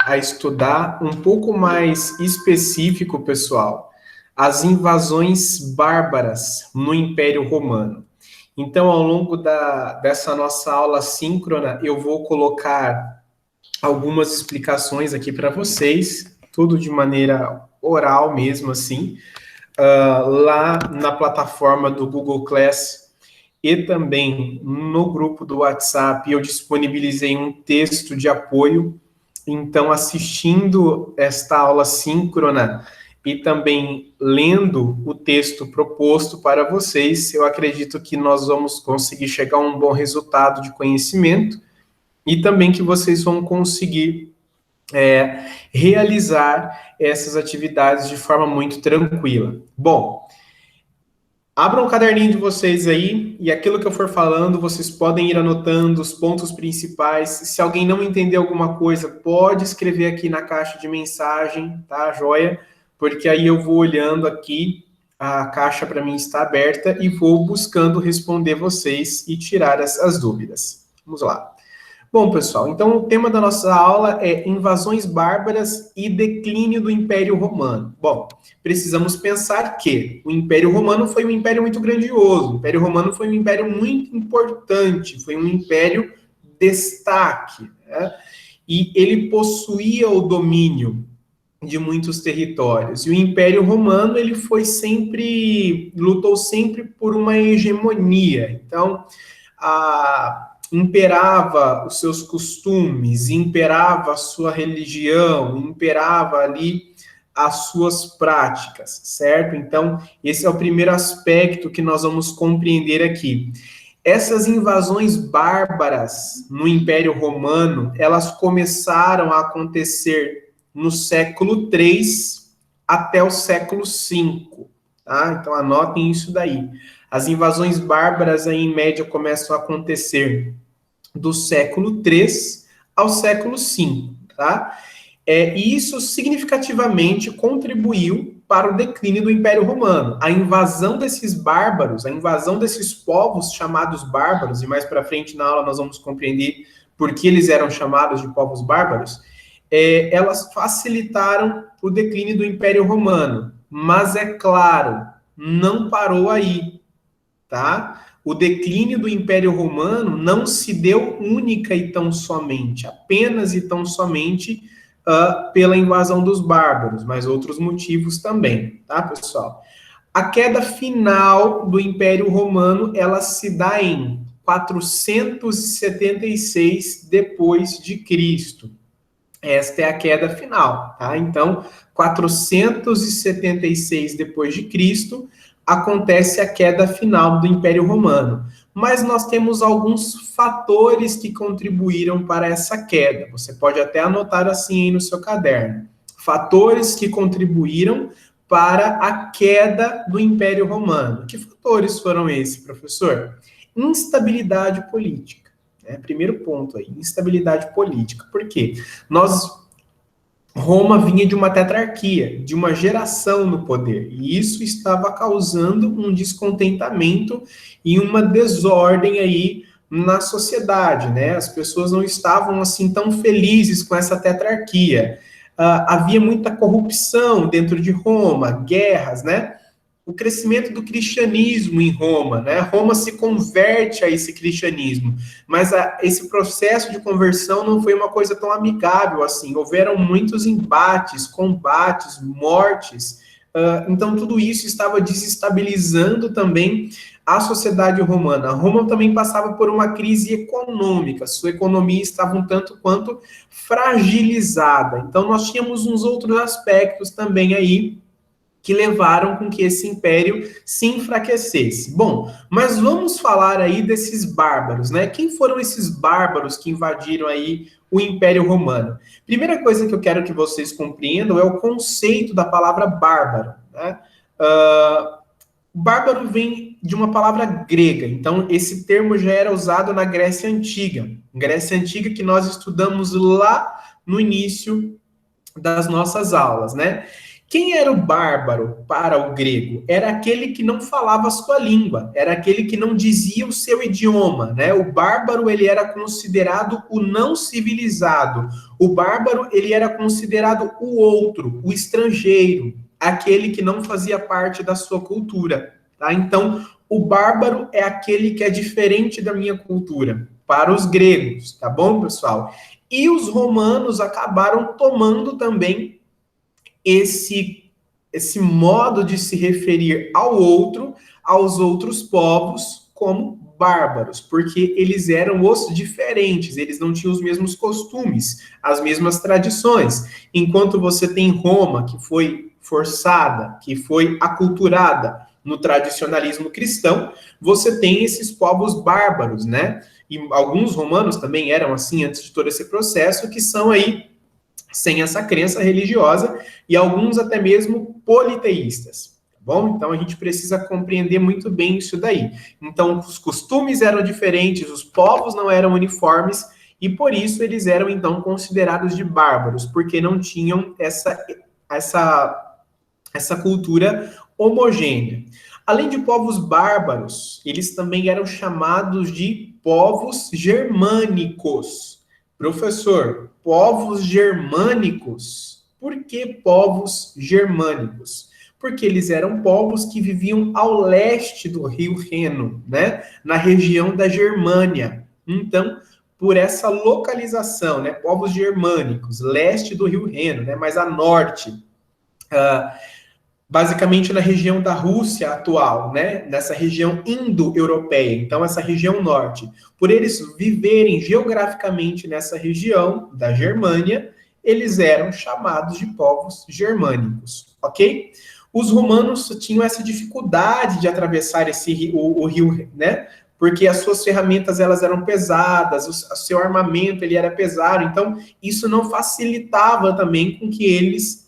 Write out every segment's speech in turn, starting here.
a estudar um pouco mais específico, pessoal, as invasões bárbaras no Império Romano. Então, ao longo dessa nossa aula síncrona, eu vou colocar algumas explicações aqui para vocês, tudo de maneira oral mesmo, assim, lá na plataforma do Google Class e também no grupo do WhatsApp, eu disponibilizei um texto de apoio. Então, assistindo esta aula síncrona e também lendo o texto proposto para vocês, eu acredito que nós vamos conseguir chegar a um bom resultado de conhecimento e também que vocês vão conseguir realizar essas atividades de forma muito tranquila. Bom, abram o caderninho de vocês aí e aquilo que eu for falando, vocês podem ir anotando os pontos principais. Se alguém não entender alguma coisa, pode escrever aqui na caixa de mensagem, tá, joia? Porque aí eu vou olhando aqui, a caixa para mim está aberta e vou buscando responder vocês e tirar as dúvidas. Vamos lá. Bom, pessoal, então o tema da nossa aula é invasões bárbaras e declínio do Império Romano. Bom, precisamos pensar que o Império Romano foi um império muito grandioso, o Império Romano foi um império muito importante, foi um império destaque, né? E ele possuía o domínio de muitos territórios. E o Império Romano, ele lutou sempre por uma hegemonia. Então, imperava os seus costumes, imperava a sua religião, imperava ali as suas práticas, certo? Então, esse é o primeiro aspecto que nós vamos compreender aqui. Essas invasões bárbaras no Império Romano, elas começaram a acontecer no século III até o século V, tá? Então, anotem isso daí. As invasões bárbaras, aí, em média, começam a acontecer do século III ao século V, tá? E isso significativamente contribuiu para o declínio do Império Romano. A invasão desses bárbaros, a invasão desses povos chamados bárbaros, e mais para frente na aula nós vamos compreender por que eles eram chamados de povos bárbaros, elas facilitaram o declínio do Império Romano. Mas, é claro, não parou aí, tá? O declínio do Império Romano não se deu única e tão somente, apenas e tão somente pela invasão dos bárbaros, mas outros motivos também, tá, pessoal? A queda final do Império Romano, ela se dá em 476 depois de Cristo. Esta é a queda final, tá? Então, 476 depois de Cristo, acontece a queda final do Império Romano. Mas nós temos alguns fatores que contribuíram para essa queda. Você pode até anotar assim aí no seu caderno. Fatores que contribuíram para a queda do Império Romano. Que fatores foram esses, professor? Instabilidade política. Primeiro ponto aí, instabilidade política. Por quê? Roma vinha de uma tetrarquia, de uma geração no poder, e isso estava causando um descontentamento e uma desordem aí na sociedade, né? As pessoas não estavam assim tão felizes com essa tetrarquia. Havia muita corrupção dentro de Roma, guerras, né? O crescimento do cristianismo em Roma, né? Roma se converte a esse cristianismo, mas esse processo de conversão não foi uma coisa tão amigável assim. Houveram muitos embates, combates, mortes. Então, tudo isso estava desestabilizando também a sociedade romana. Roma também passava por uma crise econômica, sua economia estava um tanto quanto fragilizada. Então, nós tínhamos uns outros aspectos também aí que levaram com que esse império se enfraquecesse. Bom, mas vamos falar aí desses bárbaros, né? Quem foram esses bárbaros que invadiram aí o Império Romano? Primeira coisa que eu quero que vocês compreendam é o conceito da palavra bárbaro, né? Bárbaro vem de uma palavra grega, então esse termo já era usado na Grécia Antiga. Grécia Antiga que nós estudamos lá no início das nossas aulas, né? Quem era o bárbaro para o grego? Era aquele que não falava a sua língua, era aquele que não dizia o seu idioma, né? O bárbaro, ele era considerado o não civilizado. O bárbaro, ele era considerado o outro, o estrangeiro, aquele que não fazia parte da sua cultura, tá? Então, o bárbaro é aquele que é diferente da minha cultura, para os gregos, tá bom, pessoal? E os romanos acabaram tomando também esse modo de se referir ao outro, aos outros povos, como bárbaros, porque eles eram os diferentes, eles não tinham os mesmos costumes, as mesmas tradições. Enquanto você tem Roma, que foi forçada, que foi aculturada no tradicionalismo cristão, você tem esses povos bárbaros, né? E alguns romanos também eram assim antes de todo esse processo, que são aí sem essa crença religiosa, e alguns até mesmo politeístas, tá bom? Então a gente precisa compreender muito bem isso daí. Então os costumes eram diferentes, os povos não eram uniformes, e por isso eles eram então considerados de bárbaros, porque não tinham essa cultura homogênea. Além de povos bárbaros, eles também eram chamados de povos germânicos. Professor, povos germânicos. Por que povos germânicos? Porque eles eram povos que viviam ao leste do rio Reno, né? Na região da Germânia. Então, por essa localização, né? Povos germânicos, leste do rio Reno, né? Mais a norte. Basicamente na região da Rússia atual, né? Nessa região indo-europeia, então essa região norte. Por eles viverem geograficamente nessa região da Germânia, eles eram chamados de povos germânicos, ok? Os romanos tinham essa dificuldade de atravessar o rio, né? Porque as suas ferramentas elas eram pesadas, o seu armamento ele era pesado, então isso não facilitava também com que eles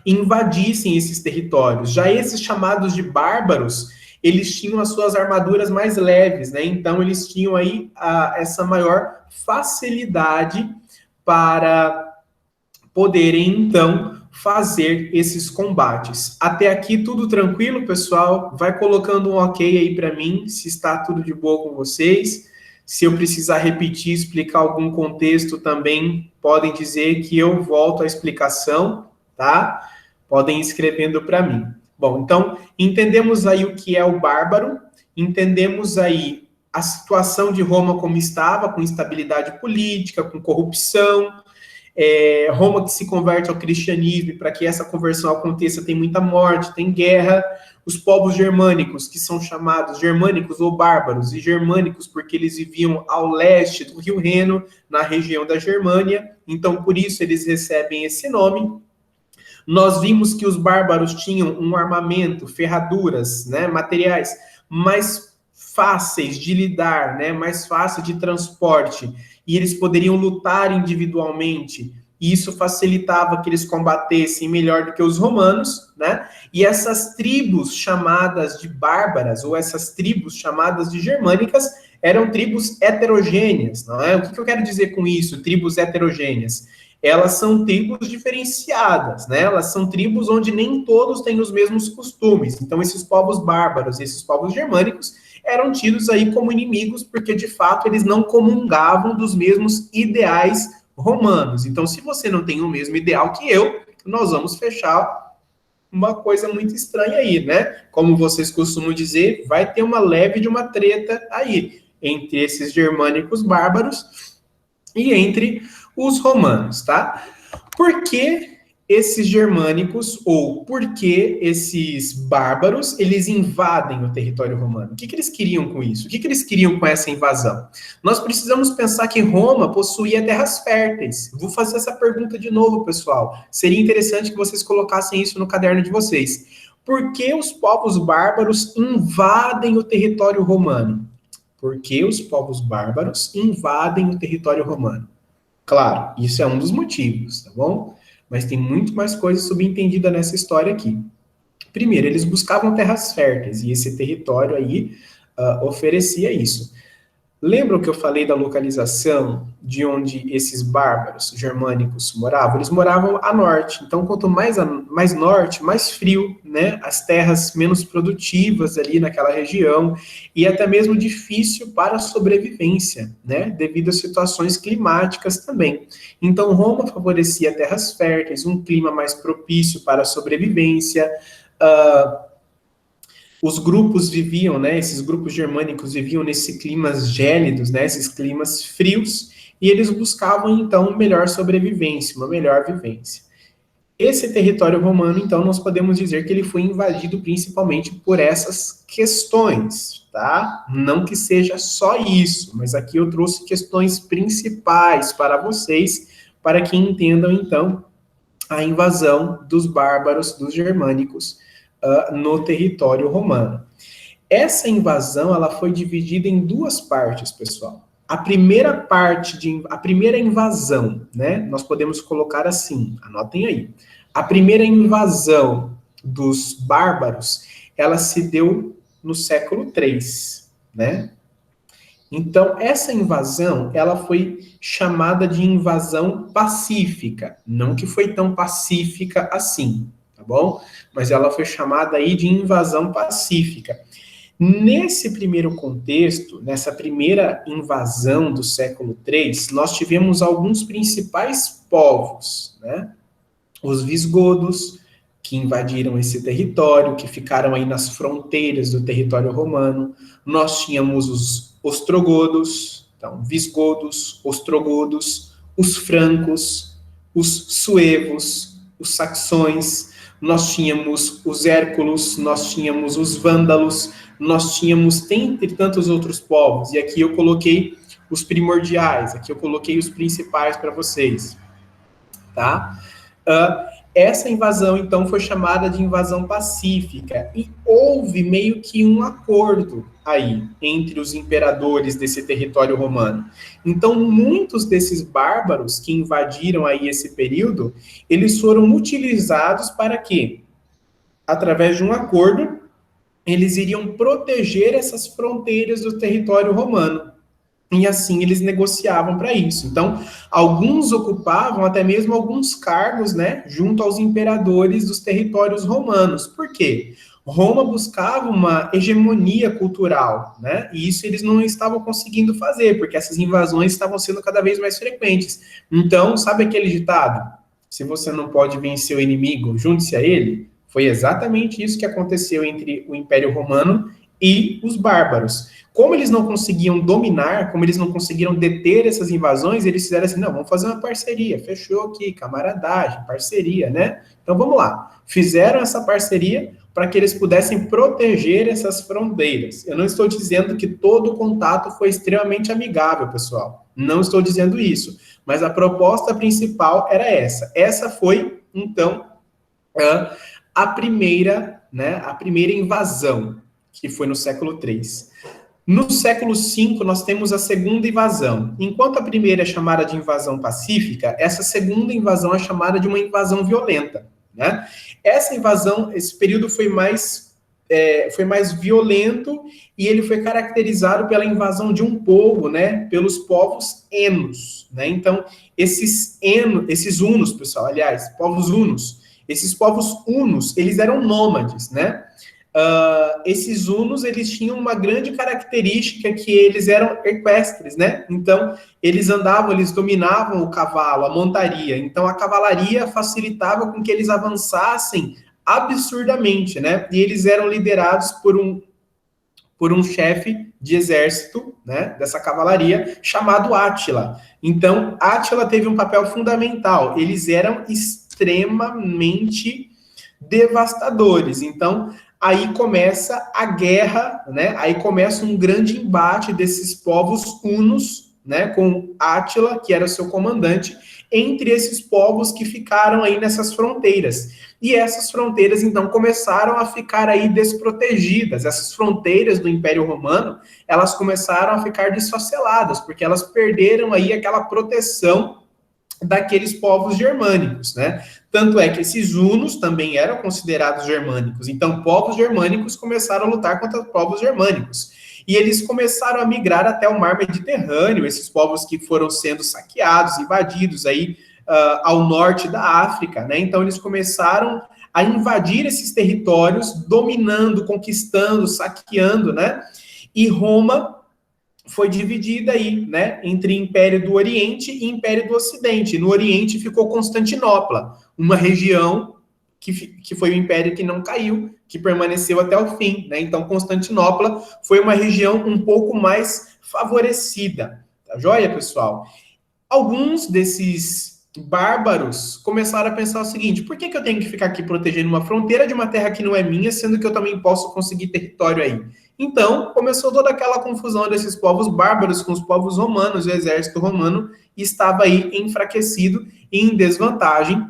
invadissem esses territórios. Já esses chamados de bárbaros, eles tinham as suas armaduras mais leves, né? Então eles tinham aí essa maior facilidade para poderem então fazer esses combates. Até aqui tudo tranquilo, pessoal? Vai colocando um ok aí para mim, se está tudo de boa com vocês. Se eu precisar repetir, explicar algum contexto também, podem dizer que eu volto à explicação, tá? Podem ir escrevendo para mim. Bom, então, entendemos aí o que é o bárbaro, entendemos aí a situação de Roma como estava, com instabilidade política, com corrupção, Roma que se converte ao cristianismo, e para que essa conversão aconteça tem muita morte, tem guerra. Os povos germânicos, que são chamados germânicos ou bárbaros, e germânicos porque eles viviam ao leste do rio Reno, na região da Germânia, então por isso eles recebem esse nome. Nós vimos que os bárbaros tinham um armamento, ferraduras, né, materiais mais fáceis de lidar, né, mais fáceis de transporte, e eles poderiam lutar individualmente, e isso facilitava que eles combatessem melhor do que os romanos, né? E essas tribos chamadas de bárbaras, ou essas tribos chamadas de germânicas, eram tribos heterogêneas, não é? O que eu quero dizer com isso, tribos heterogêneas? Elas são tribos diferenciadas, né? Elas são tribos onde nem todos têm os mesmos costumes. Então, esses povos bárbaros, esses povos germânicos, eram tidos aí como inimigos, porque, de fato, eles não comungavam dos mesmos ideais romanos. Então, se você não tem o mesmo ideal que eu, nós vamos fechar uma coisa muito estranha aí, né? Como vocês costumam dizer, vai ter uma leve de uma treta aí, entre esses germânicos bárbaros e entre os romanos, tá? Por que esses germânicos, ou por que esses bárbaros, eles invadem o território romano? O que eles queriam com isso? O que eles queriam com essa invasão? Nós precisamos pensar que Roma possuía terras férteis. Vou fazer essa pergunta de novo, pessoal. Seria interessante que vocês colocassem isso no caderno de vocês. Por que os povos bárbaros invadem o território romano? Por que os povos bárbaros invadem o território romano? Claro, isso é um dos motivos, tá bom? Mas tem muito mais coisa subentendida nessa história aqui. Primeiro, eles buscavam terras férteis, e esse território aí oferecia isso. Lembram que eu falei da localização de onde esses bárbaros germânicos moravam? Eles moravam a norte. Então, quanto mais norte, mais frio, né? As terras menos produtivas ali naquela região e até mesmo difícil para a sobrevivência, né? Devido a situações climáticas também. Então, Roma favorecia terras férteis, um clima mais propício para a sobrevivência. Os grupos viviam, né, esses grupos germânicos viviam nesses climas gélidos, né, esses climas frios, e eles buscavam, então, uma melhor sobrevivência, uma melhor vivência. Esse território romano, então, nós podemos dizer que ele foi invadido principalmente por essas questões, tá? Não que seja só isso, mas aqui eu trouxe questões principais para vocês, para que entendam, então, a invasão dos bárbaros, dos germânicos, no território romano. Essa invasão ela foi dividida em duas partes, pessoal. A primeira invasão, né? Nós podemos colocar assim, anotem aí. A primeira invasão dos bárbaros, ela se deu no século III, né? Então, essa invasão, ela foi chamada de invasão pacífica. Não que foi tão pacífica assim, tá bom? Mas ela foi chamada aí de invasão pacífica. Nesse primeiro contexto, nessa primeira invasão do século III, nós tivemos alguns principais povos, né? Os visigodos, que invadiram esse território, que ficaram aí nas fronteiras do território romano. Nós tínhamos os ostrogodos, então, visigodos, ostrogodos, os francos, os suevos, os saxões, nós tínhamos os hérculos, nós tínhamos os vândalos, nós tínhamos, entre tantos outros povos, e aqui eu coloquei os primordiais, aqui eu coloquei os principais para vocês, tá? Essa invasão, então, foi chamada de invasão pacífica, e houve meio que um acordo aí entre os imperadores desse território romano. Então, muitos desses bárbaros que invadiram aí esse período, eles foram utilizados para quê? Através de um acordo, eles iriam proteger essas fronteiras do território romano. E assim eles negociavam para isso. Então, alguns ocupavam até mesmo alguns cargos, né, junto aos imperadores dos territórios romanos. Por quê? Roma buscava uma hegemonia cultural, né? E isso eles não estavam conseguindo fazer, porque essas invasões estavam sendo cada vez mais frequentes. Então, sabe aquele ditado? Se você não pode vencer o inimigo, junte-se a ele. Foi exatamente isso que aconteceu entre o Império Romano e os bárbaros. Como eles não conseguiam dominar, como eles não conseguiram deter essas invasões, eles fizeram assim, não, vamos fazer uma parceria, fechou aqui, camaradagem, parceria, né? Então vamos lá. Fizeram essa parceria para que eles pudessem proteger essas fronteiras. Eu não estou dizendo que todo o contato foi extremamente amigável, pessoal. Não estou dizendo isso. Mas a proposta principal era essa. Essa foi, então, a primeira invasão, que foi no século III. No século V, nós temos a segunda invasão. Enquanto a primeira é chamada de invasão pacífica, essa segunda invasão é chamada de uma invasão violenta, né? Essa invasão, esse período foi mais violento e ele foi caracterizado pela invasão de um povo, né? Pelos povos enos, né? Então, esses hunos, pessoal, aliás, povos hunos, esses povos hunos, eles eram nômades, né? Esses hunos, eles tinham uma grande característica que eles eram equestres, né? Então, eles andavam, eles dominavam o cavalo, a montaria. Então, a cavalaria facilitava com que eles avançassem absurdamente, né? E eles eram liderados por um chefe de exército, né, dessa cavalaria, chamado Átila. Então, Átila teve um papel fundamental. Eles eram extremamente devastadores. Então, aí começa a guerra, né? Aí começa um grande embate desses povos hunos, né? Com Átila, que era o seu comandante, entre esses povos que ficaram aí nessas fronteiras. E essas fronteiras, então, começaram a ficar aí desprotegidas. Essas fronteiras do Império Romano, elas começaram a ficar desfaceladas, porque elas perderam aí aquela proteção daqueles povos germânicos, né? Tanto é que esses hunos também eram considerados germânicos. Então, povos germânicos começaram a lutar contra povos germânicos. e eles começaram a migrar até o mar Mediterrâneo, esses povos que foram sendo saqueados, invadidos aí ao norte da África, né? Então eles começaram a invadir esses territórios, dominando, conquistando, saqueando, né? E Roma foi dividida aí, né, entre Império do Oriente e Império do Ocidente. No Oriente ficou Constantinopla, uma região que foi o império que não caiu, que permaneceu até o fim, né? Então Constantinopla foi uma região um pouco mais favorecida. Tá joia, pessoal? Alguns desses bárbaros começaram a pensar o seguinte: por que eu tenho que ficar aqui protegendo uma fronteira de uma terra que não é minha, sendo que eu também posso conseguir território aí? Então, começou toda aquela confusão desses povos bárbaros com os povos romanos, o exército romano estava aí enfraquecido e em desvantagem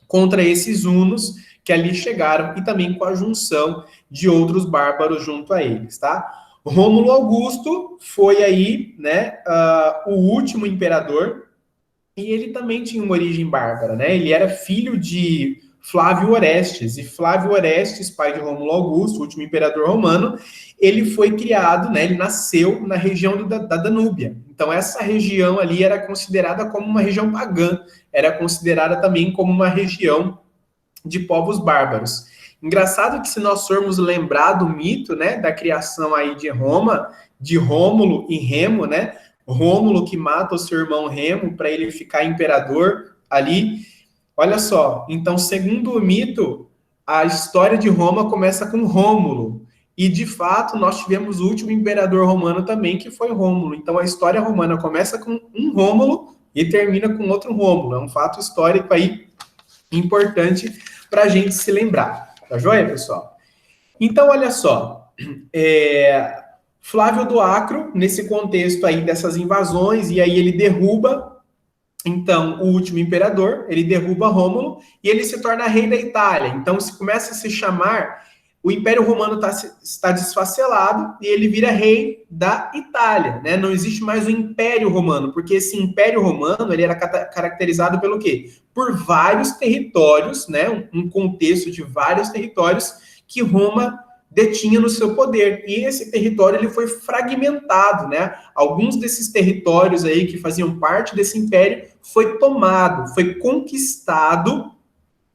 contra esses hunos que ali chegaram e também com a junção de outros bárbaros junto a eles, tá? Rômulo Augusto foi aí, né, o último imperador, e ele também tinha uma origem bárbara, né? Ele era filho de Flávio Orestes, e Flávio Orestes, pai de Rômulo Augusto, o último imperador romano, ele foi criado, né? Ele nasceu na região da Danúbia. Então essa região ali era considerada como uma região pagã, era considerada também como uma região de povos bárbaros. Engraçado que se nós formos lembrar do mito, né, da criação aí de Roma, de Rômulo e Remo, né? Rômulo que mata o seu irmão Remo para ele ficar imperador ali. Olha só, então, segundo o mito, a história de Roma começa com Rômulo. E, de fato, nós tivemos o último imperador romano também, que foi Rômulo. Então, a história romana começa com um Rômulo e termina com outro Rômulo. É um fato histórico aí importante para a gente se lembrar. Tá joia, pessoal? Então, olha só. Flávio do Acro, nesse contexto aí dessas invasões, e aí ele derruba, então, o último imperador, ele derruba Rômulo, e ele se torna rei da Itália. Então, se começa a se chamar, o Império Romano está desfacelado, e ele vira rei da Itália, né? Não existe mais o Império Romano, porque esse Império Romano, ele era caracterizado pelo quê? Por vários territórios, né? Um contexto de vários territórios que Roma detinha no seu poder, e esse território ele foi fragmentado, né? Alguns desses territórios aí que faziam parte desse império foi tomado, foi conquistado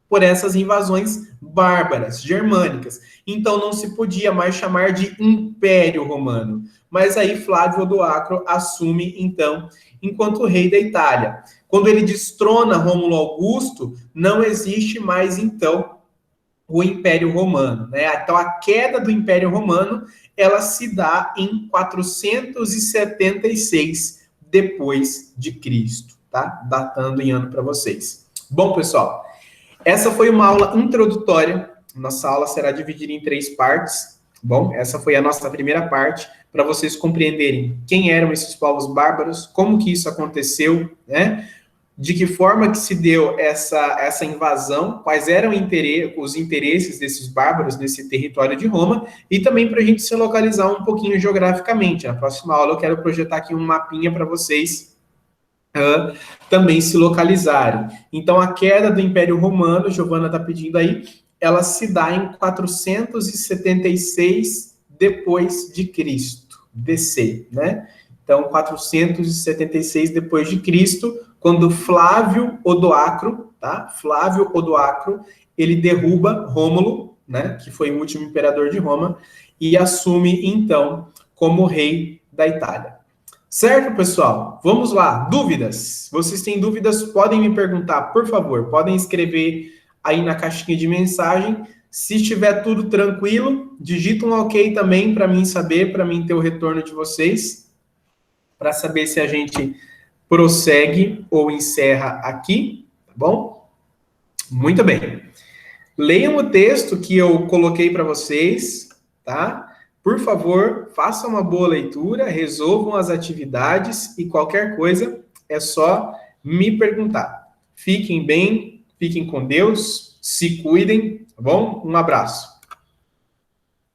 por essas invasões bárbaras, germânicas. Então não se podia mais chamar de Império Romano. Mas aí Flávio do Acro assume, então, enquanto rei da Itália. Quando ele destrona Rômulo Augusto, não existe mais, então, o Império Romano, né? Então a queda do Império Romano, ela se dá em 476 depois de Cristo, tá? Datando em ano para vocês. Bom, pessoal, essa foi uma aula introdutória. Nossa aula será dividida em 3 partes. Bom, essa foi a nossa primeira parte, para vocês compreenderem quem eram esses povos bárbaros, como que isso aconteceu, né? De que forma que se deu essa invasão, quais eram os interesses desses bárbaros nesse território de Roma, e também para a gente se localizar um pouquinho geograficamente. Na próxima aula eu quero projetar aqui um mapinha para vocês também se localizarem. Então, a queda do Império Romano, Giovana está pedindo aí, ela se dá em 476 depois de Cristo, DC, né? Então, 476 depois de Cristo, quando Flávio Odoacro, tá? Flávio Odoacro, ele derruba Rômulo, né? Que foi o último imperador de Roma, e assume, então, como rei da Itália. Certo, pessoal? Vamos lá. Dúvidas? Vocês têm dúvidas? Podem me perguntar, por favor. Podem escrever aí na caixinha de mensagem. Se estiver tudo tranquilo, digita um ok também para mim saber, para mim ter o retorno de vocês, para saber se a gente prossegue ou encerra aqui, tá bom? Muito bem. Leiam o texto que eu coloquei para vocês, tá? Por favor, façam uma boa leitura, resolvam as atividades e qualquer coisa é só me perguntar. Fiquem bem, fiquem com Deus, se cuidem, tá bom? Um abraço.